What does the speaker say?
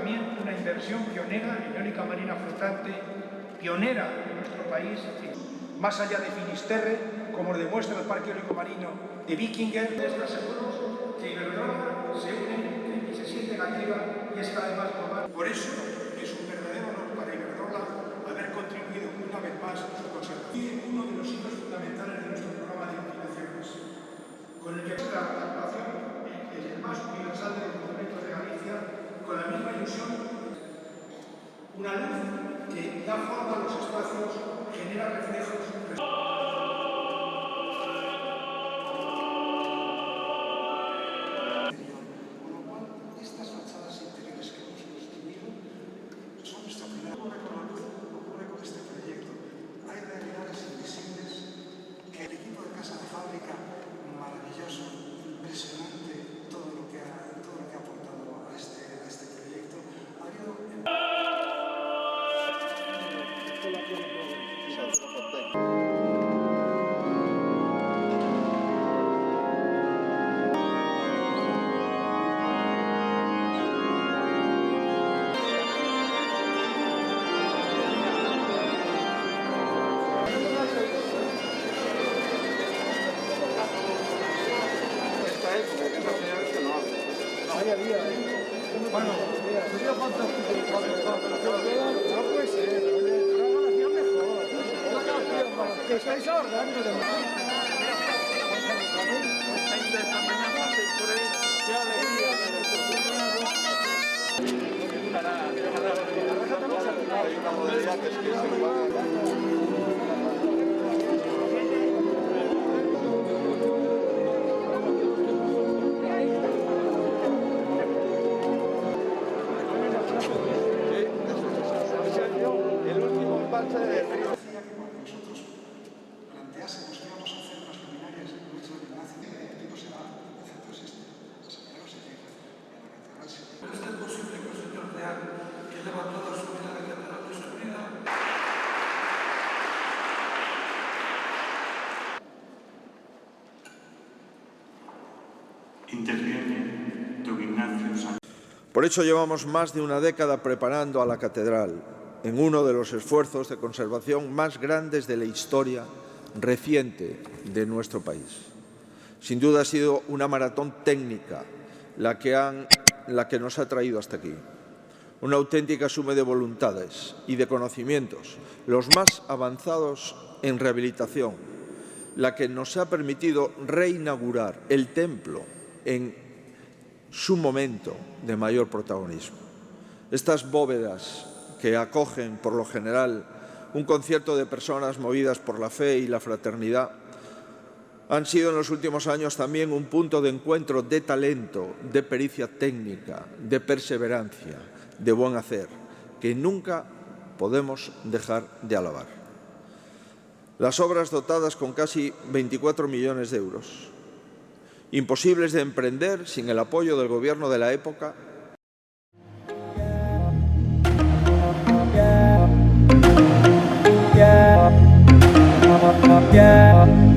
también una inversión pionera en eólica marina flotante, pionera en nuestro país, más allá de Finisterre, como demuestra el parque eólico marino de Víkinger. Les aseguro que Iberdrola se une y se siente gallega y es cada vez más global. Por eso es un verdadero honor para Iberdrola haber contribuido una vez más a su conservación. Y uno de los hitos fundamentales de nuestro programa de inundaciones, con el que nuestra actuación es el más universal de los monumentos de Galicia, con la misma ilusión, una luz que da forma a los espacios, genera reflejos. Bueno, sería fantástico. No puede ser, una canción mejor. Una canción que estáis ahorrando de más. Qué alegría. Hay una modalidad que es igual. Interviene don Ignacio Sánchez. Por eso llevamos más de una década preparando a la catedral en uno de los esfuerzos de conservación más grandes de la historia reciente de nuestro país. Sin duda ha sido una maratón técnica la que nos ha traído hasta aquí. Una auténtica suma de voluntades y de conocimientos, los más avanzados en rehabilitación, la que nos ha permitido reinaugurar el templo en su momento de mayor protagonismo. Estas bóvedas que acogen, por lo general, un concierto de personas movidas por la fe y la fraternidad, han sido en los últimos años también un punto de encuentro de talento, de pericia técnica, de perseverancia, de buen hacer, que nunca podemos dejar de alabar. Las obras dotadas con casi 24 millones de euros, imposibles de emprender sin el apoyo del gobierno de la época. Yeah.